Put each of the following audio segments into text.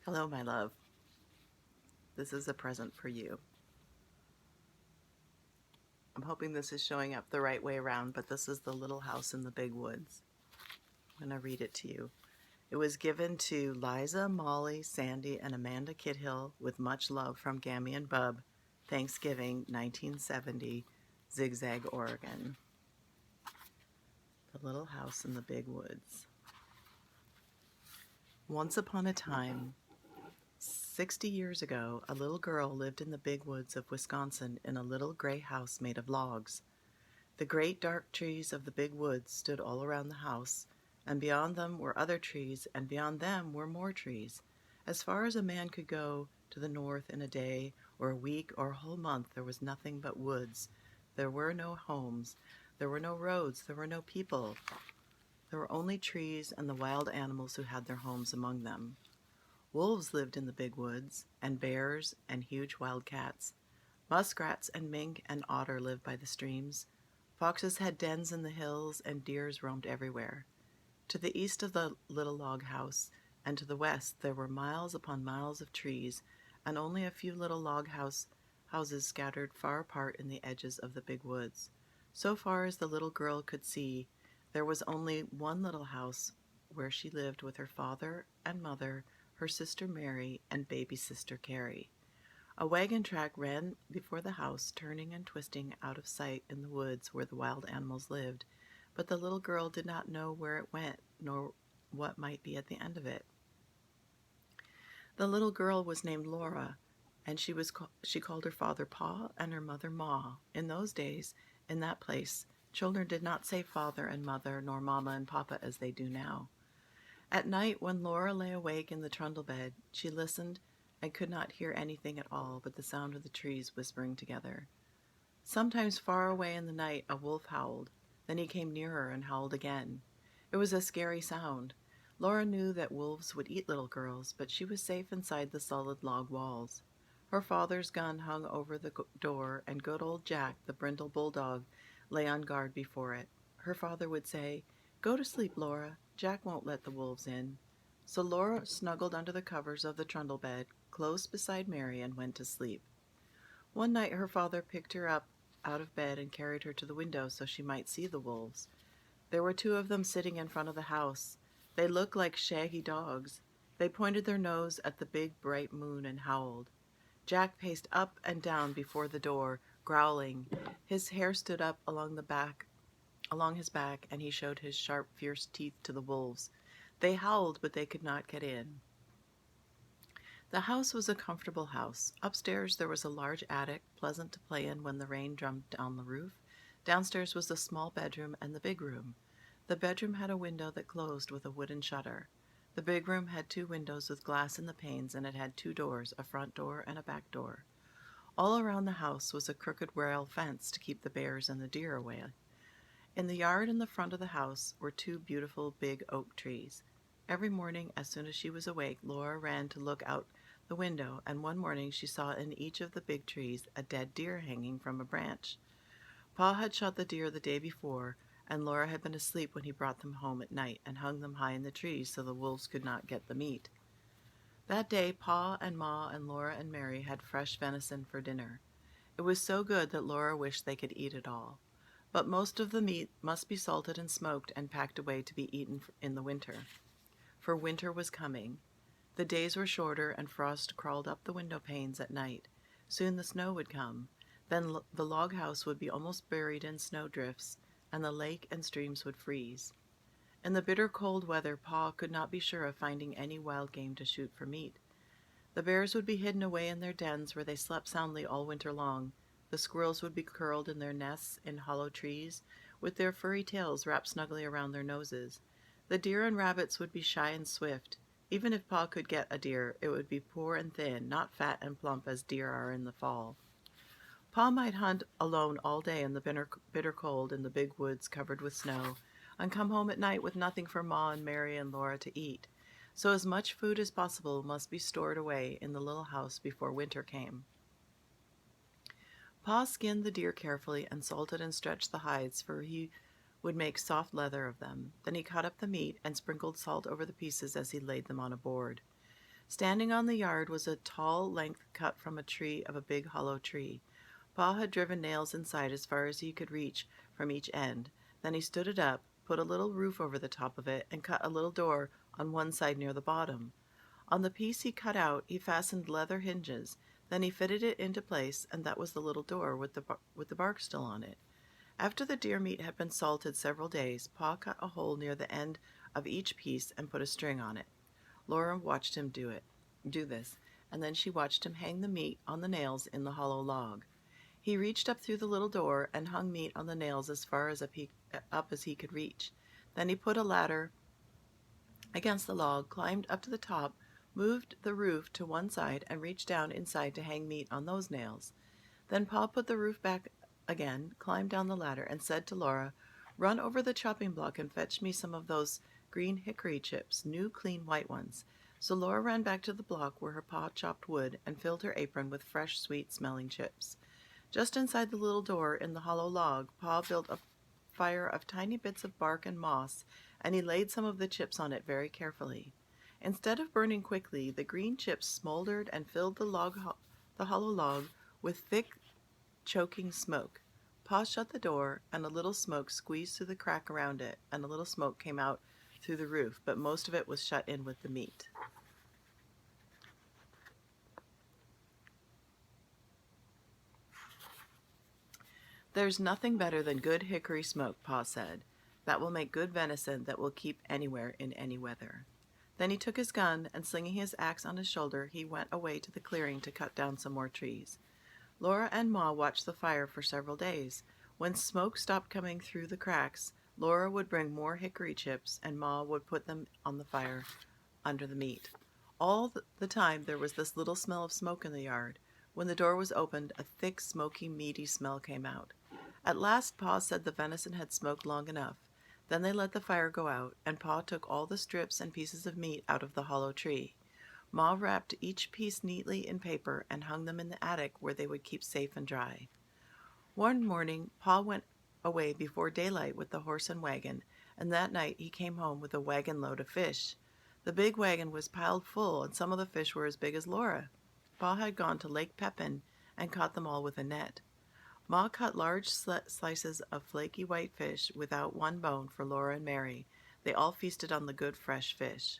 Hello, my love. This is a present for you. I'm hoping this is showing up the right way around, but this is The Little House in the Big Woods. I'm going to read it to you. It was given to Liza, Molly, Sandy, and Amanda Kidhill with much love from Gammy and Bub. Thanksgiving, 1970, Zigzag, Oregon. The Little House in the Big Woods. Once upon a time, 60 years ago, a little girl lived in the big woods of Wisconsin in a little gray house made of logs. The great dark trees of the big woods stood all around the house, and beyond them were other trees, and beyond them were more trees. As far as a man could go to the north in a day, or a week, or a whole month, there was nothing but woods. There were no homes, there were no roads, there were no people. There were only trees and the wild animals who had their homes among them. Wolves lived in the big woods, and bears and huge wild cats. Muskrats and mink and otter lived by the streams. Foxes had dens in the hills, and deers roamed everywhere. To the east of the little log house, and to the west, there were miles upon miles of trees, and only a few little log houses scattered far apart in the edges of the big woods. So far as the little girl could see, there was only one little house where she lived with her father and mother, her sister Mary, and baby sister Carrie. A wagon track ran before the house, turning and twisting out of sight in the woods where the wild animals lived, but the little girl did not know where it went, nor what might be at the end of it. The little girl was named Laura, and she called her father Pa and her mother Ma. In those days, in that place, children did not say father and mother, nor mama and papa as they do now. At night, when Laura lay awake in the trundle bed, she listened and could not hear anything at all but the sound of the trees whispering together. Sometimes far away in the night a wolf howled. Then he came nearer and howled again. It was a scary sound. Laura knew that wolves would eat little girls, but she was safe inside the solid log walls. Her father's gun hung over the door, and good old Jack, the brindle bulldog, lay on guard before it. Her father would say, "Go to sleep, Laura. Jack won't let the wolves in." So Laura snuggled under the covers of the trundle bed, close beside Mary, and went to sleep. One night her father picked her up out of bed and carried her to the window so she might see the wolves. There were two of them sitting in front of the house. They looked like shaggy dogs. They pointed their nose at the big bright moon and howled. Jack paced up and down before the door, growling. His hair stood up along his back, and he showed his sharp, fierce teeth to the wolves. They howled, but they could not get in. The house was a comfortable house. Upstairs there was a large attic, pleasant to play in when the rain drummed down the roof. Downstairs was the small bedroom and the big room. The bedroom had a window that closed with a wooden shutter. The big room had two windows with glass in the panes, and it had two doors, a front door and a back door. All around the house was a crooked rail fence to keep the bears and the deer away. In the yard in the front of the house were two beautiful big oak trees. Every morning, as soon as she was awake, Laura ran to look out the window, and one morning she saw in each of the big trees a dead deer hanging from a branch. Pa had shot the deer the day before, and Laura had been asleep when he brought them home at night and hung them high in the trees so the wolves could not get the meat. That day, Pa and Ma and Laura and Mary had fresh venison for dinner. It was so good that Laura wished they could eat it all. But most of the meat must be salted and smoked and packed away to be eaten in the winter. For winter was coming. The days were shorter, and frost crawled up the window panes at night. Soon the snow would come. Then the log house would be almost buried in snow drifts, and the lake and streams would freeze. In the bitter cold weather, Pa could not be sure of finding any wild game to shoot for meat. The bears would be hidden away in their dens where they slept soundly all winter long. The squirrels would be curled in their nests in hollow trees, with their furry tails wrapped snugly around their noses. The deer and rabbits would be shy and swift. Even if Pa could get a deer, it would be poor and thin, not fat and plump as deer are in the fall. Pa might hunt alone all day in the bitter cold in the big woods covered with snow, and come home at night with nothing for Ma and Mary and Laura to eat. So as much food as possible must be stored away in the little house before winter came. Pa skinned the deer carefully and salted and stretched the hides, for he would make soft leather of them. Then he cut up the meat and sprinkled salt over the pieces as he laid them on a board. Standing on the yard was a tall length cut from a tree of a big hollow tree. Pa had driven nails inside as far as he could reach from each end. Then he stood it up, put a little roof over the top of it, and cut a little door on one side near the bottom. On the piece he cut out, he fastened leather hinges. Then he fitted it into place, and that was the little door with the bark still on it. After the deer meat had been salted several days, Pa cut a hole near the end of each piece and put a string on it. Laura watched him do this, and then she watched him hang the meat on the nails in the hollow log. He reached up through the little door and hung meat on the nails as far up as he could reach. Then he put a ladder against the log, climbed up to the top, moved the roof to one side, and reached down inside to hang meat on those nails. Then Pa put the roof back again, climbed down the ladder, and said to Laura, "Run over the chopping block and fetch me some of those green hickory chips, new clean white ones." So Laura ran back to the block where her pa chopped wood and filled her apron with fresh, sweet-smelling chips. Just inside the little door in the hollow log, Pa built a fire of tiny bits of bark and moss, and he laid some of the chips on it very carefully. Instead of burning quickly, the green chips smoldered and filled the hollow log with thick, choking smoke. Pa shut the door, and a little smoke squeezed through the crack around it, and a little smoke came out through the roof, but most of it was shut in with the meat. "There's nothing better than good hickory smoke," Pa said. "That will make good venison that will keep anywhere in any weather." Then he took his gun, and slinging his axe on his shoulder, he went away to the clearing to cut down some more trees. Laura and Ma watched the fire for several days. When smoke stopped coming through the cracks, Laura would bring more hickory chips, and Ma would put them on the fire under the meat. All the time there was this little smell of smoke in the yard. When the door was opened, a thick, smoky, meaty smell came out. At last Pa said the venison had smoked long enough. Then they let the fire go out, and Pa took all the strips and pieces of meat out of the hollow tree. Ma wrapped each piece neatly in paper and hung them in the attic where they would keep safe and dry. One morning, Pa went away before daylight with the horse and wagon, and that night he came home with a wagon load of fish. The big wagon was piled full, and some of the fish were as big as Laura. Pa had gone to Lake Pepin and caught them all with a net. Ma cut large slices of flaky white fish without one bone for Laura and Mary. They all feasted on the good fresh fish.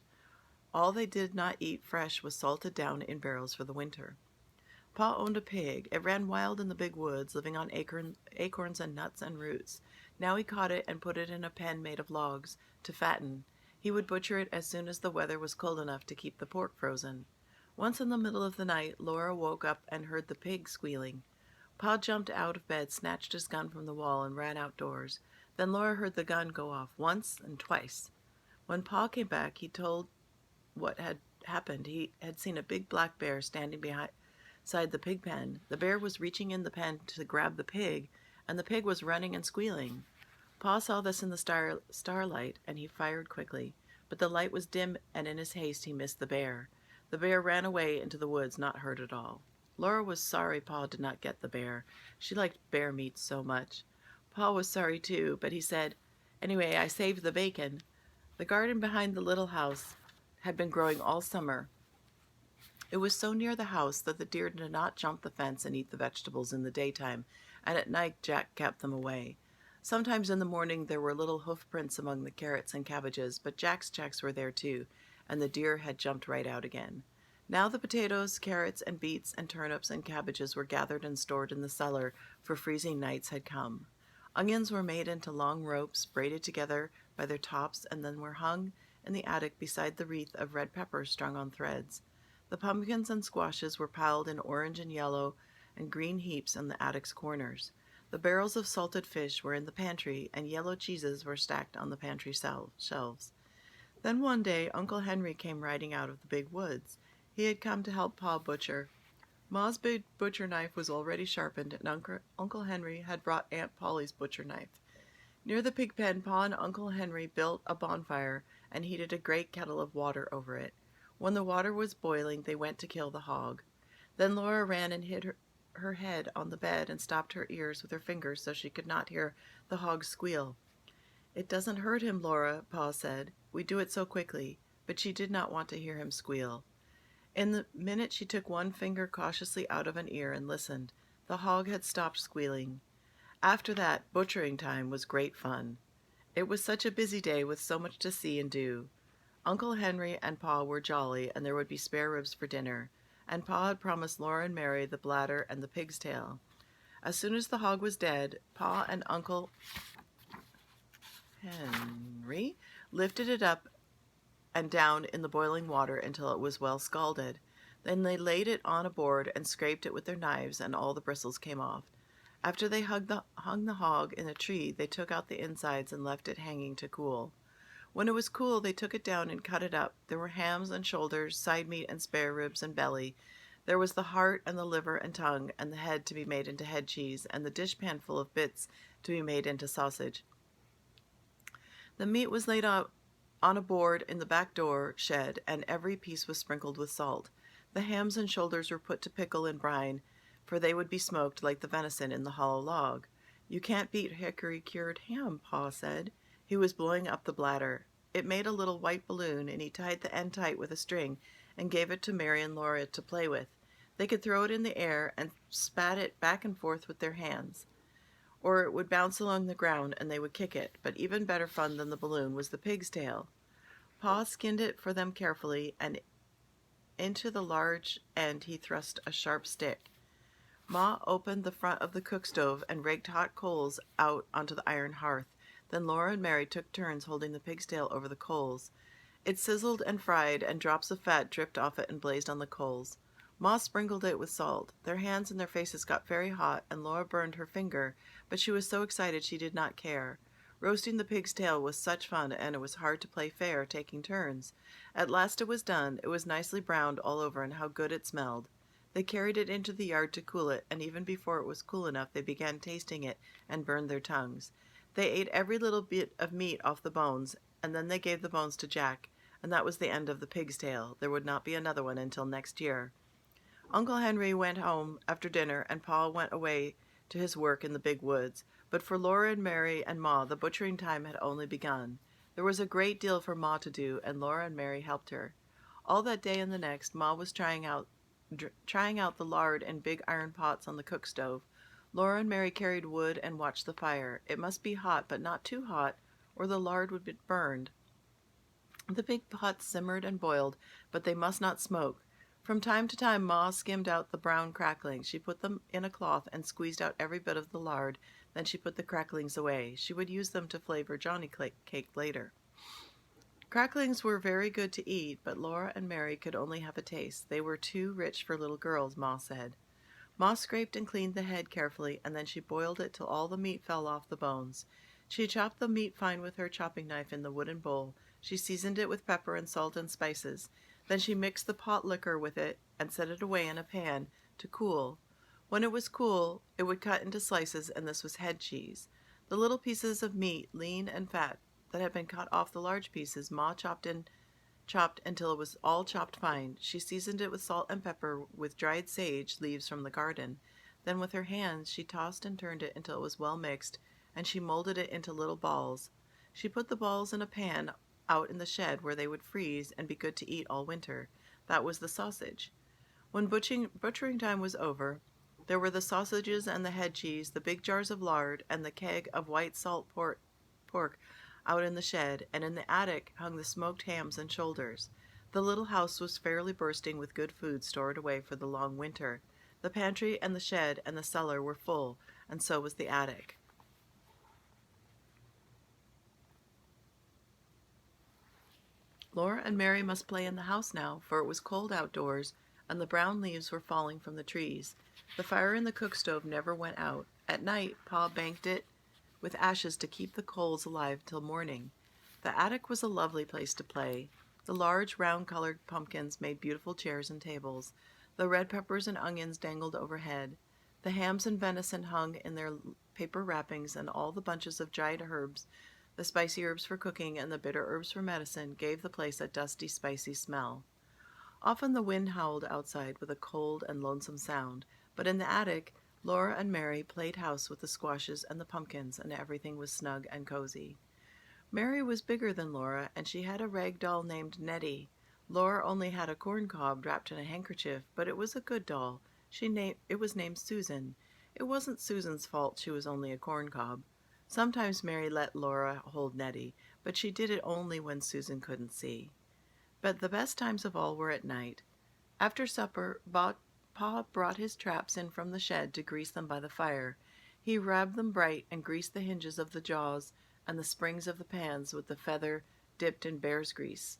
All they did not eat fresh was salted down in barrels for the winter. Pa owned a pig. It ran wild in the big woods, living on acorns and nuts and roots. Now he caught it and put it in a pen made of logs to fatten. He would butcher it as soon as the weather was cold enough to keep the pork frozen. Once in the middle of the night, Laura woke up and heard the pig squealing. Pa jumped out of bed, snatched his gun from the wall, and ran outdoors. Then Laura heard the gun go off once and twice. When Pa came back, he told what had happened. He had seen a big black bear standing beside the pig pen. The bear was reaching in the pen to grab the pig, and the pig was running and squealing. Pa saw this in the starlight, and he fired quickly. But the light was dim, and in his haste he missed the bear. The bear ran away into the woods, not hurt at all. Laura was sorry Pa did not get the bear. She liked bear meat so much. Pa was sorry too, but he said, "Anyway, I saved the bacon." The garden behind the little house had been growing all summer. It was so near the house that the deer did not jump the fence and eat the vegetables in the daytime, and at night Jack kept them away. Sometimes in the morning there were little hoof prints among the carrots and cabbages, but Jack's tracks were there too, and the deer had jumped right out again. Now the potatoes, carrots, and beets, and turnips, and cabbages were gathered and stored in the cellar, for freezing nights had come. Onions were made into long ropes, braided together by their tops, and then were hung in the attic beside the wreath of red peppers strung on threads. The pumpkins and squashes were piled in orange and yellow and green heaps in the attic's corners. The barrels of salted fish were in the pantry, and yellow cheeses were stacked on the pantry shelves. Then one day Uncle Henry came riding out of the big woods. He had come to help Pa butcher. Ma's big butcher knife was already sharpened, and Uncle Henry had brought Aunt Polly's butcher knife. Near the pig pen, Pa and Uncle Henry built a bonfire and heated a great kettle of water over it. When the water was boiling, they went to kill the hog. Then Laura ran and hid her head on the bed and stopped her ears with her fingers so she could not hear the hog squeal. "It doesn't hurt him, Laura," Pa said. "We do it so quickly." But she did not want to hear him squeal. In the minute she took one finger cautiously out of an ear and listened, the hog had stopped squealing. After that, butchering time was great fun. It was such a busy day with so much to see and do. Uncle Henry and Pa were jolly, and there would be spare ribs for dinner, and Pa had promised Laura and Mary the bladder and the pig's tail. As soon as the hog was dead, Pa and Uncle Henry lifted it up and down in the boiling water until it was well scalded. Then they laid it on a board and scraped it with their knives, and all the bristles came off. After they hung the hog in a tree, they took out the insides and left it hanging to cool. When it was cool, they took it down and cut it up. There were hams and shoulders, side meat and spare ribs and belly. There was the heart and the liver and tongue, and the head to be made into head cheese, and the dishpan full of bits to be made into sausage. The meat was laid out on a board in the back door shed, and every piece was sprinkled with salt. The hams and shoulders were put to pickle in brine, for they would be smoked like the venison in the hollow log. "You can't beat hickory-cured ham," Pa said. He was blowing up the bladder. It made a little white balloon, and he tied the end tight with a string and gave it to Mary and Laura to play with. They could throw it in the air and spat it back and forth with their hands, or it would bounce along the ground and they would kick it, but even better fun than the balloon was the pig's tail. Pa skinned it for them carefully, and into the large end he thrust a sharp stick. Ma opened the front of the cook stove and raked hot coals out onto the iron hearth. Then Laura and Mary took turns holding the pig's tail over the coals. It sizzled and fried, and drops of fat dripped off it and blazed on the coals. Ma sprinkled it with salt. Their hands and their faces got very hot, and Laura burned her finger, but she was so excited she did not care. Roasting the pig's tail was such fun, and it was hard to play fair, taking turns. At last it was done. It was nicely browned all over, and how good it smelled. They carried it into the yard to cool it, and even before it was cool enough they began tasting it and burned their tongues. They ate every little bit of meat off the bones, and then they gave the bones to Jack, and that was the end of the pig's tail. There would not be another one until next year. Uncle Henry went home after dinner, and Pa went away to his work in the big woods. But for Laura and Mary and Ma, the butchering time had only begun. There was a great deal for Ma to do, and Laura and Mary helped her. All that day and the next, Ma was trying out the lard in big iron pots on the cook stove. Laura and Mary carried wood and watched the fire. It must be hot, but not too hot, or the lard would be burned. The big pots simmered and boiled, but they must not smoke. From time to time, Ma skimmed out the brown cracklings. She put them in a cloth and squeezed out every bit of the lard. Then she put the cracklings away. She would use them to flavor Johnny cake later. Cracklings were very good to eat, but Laura and Mary could only have a taste. They were too rich for little girls, Ma said. Ma scraped and cleaned the head carefully, and then she boiled it till all the meat fell off the bones. She chopped the meat fine with her chopping knife in the wooden bowl. She seasoned it with pepper and salt and spices. Then she mixed the pot liquor with it and set it away in a pan to cool. When it was cool, it would cut into slices, and this was head cheese. The little pieces of meat, lean and fat, that had been cut off the large pieces, Ma chopped until it was all chopped fine. She seasoned it with salt and pepper with dried sage leaves from the garden. Then with her hands she tossed and turned it until it was well mixed, and she molded it into little balls. She put the balls in a pan out in the shed where they would freeze and be good to eat all winter. That was the sausage. When butchering time was over, there were the sausages and the head cheese, the big jars of lard, and the keg of white salt pork out in the shed, and in the attic hung the smoked hams and shoulders. The little house was fairly bursting with good food stored away for the long winter. The pantry and the shed and the cellar were full, and so was the attic. Laura and Mary must play in the house now, for it was cold outdoors, and the brown leaves were falling from the trees. The fire in the cook stove never went out. At night, Pa banked it with ashes to keep the coals alive till morning. The attic was a lovely place to play. The large, round-colored pumpkins made beautiful chairs and tables. The red peppers and onions dangled overhead. The hams and venison hung in their paper wrappings, and all the bunches of dried herbs, the spicy herbs for cooking and the bitter herbs for medicine, gave the place a dusty, spicy smell. Often the wind howled outside with a cold and lonesome sound, but in the attic, Laura and Mary played house with the squashes and the pumpkins, and everything was snug and cozy. Mary was bigger than Laura, and she had a rag doll named Nettie. Laura only had a corn cob wrapped in a handkerchief, but it was a good doll. It was named Susan. It wasn't Susan's fault she was only a corn cob. Sometimes Mary let Laura hold Nettie, but she did it only when Susan couldn't see. But the best times of all were at night. After supper, Pa brought his traps in from the shed to grease them by the fire. He rubbed them bright and greased the hinges of the jaws and the springs of the pans with the feather dipped in bear's grease.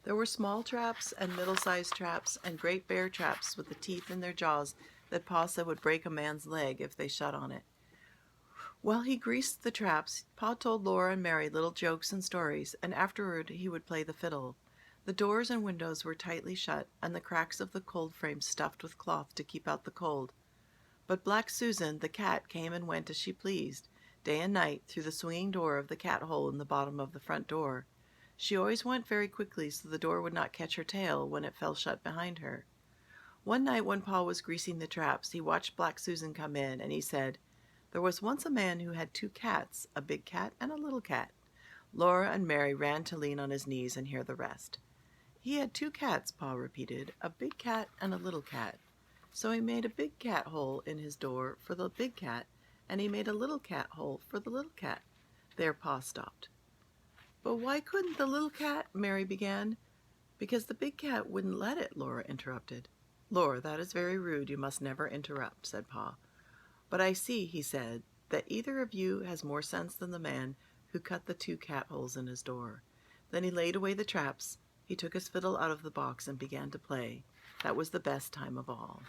There were small traps and middle-sized traps and great bear traps with the teeth in their jaws that Pa said would break a man's leg if they shut on it. While he greased the traps, Pa told Laura and Mary little jokes and stories, and afterward he would play the fiddle. The doors and windows were tightly shut, and the cracks of the cold frames stuffed with cloth to keep out the cold. But Black Susan, the cat, came and went as she pleased, day and night, through the swinging door of the cat hole in the bottom of the front door. She always went very quickly so the door would not catch her tail when it fell shut behind her. One night when Pa was greasing the traps, he watched Black Susan come in, and he said, "There was once a man who had 2 cats, a big cat and a little cat." Laura and Mary ran to lean on his knees and hear the rest. "He had 2 cats," Pa repeated, "a big cat and a little cat. So he made a big cat hole in his door for the big cat, and he made a little cat hole for the little cat." There Pa stopped. "But why couldn't the little cat?" Mary began. "Because the big cat wouldn't let it," Laura interrupted. "Laura, that is very rude. You must never interrupt," said Pa. "But I see," he said, "that either of you has more sense than the man who cut the 2 cat holes in his door." Then he laid away the traps. He took his fiddle out of the box and began to play. That was the best time of all.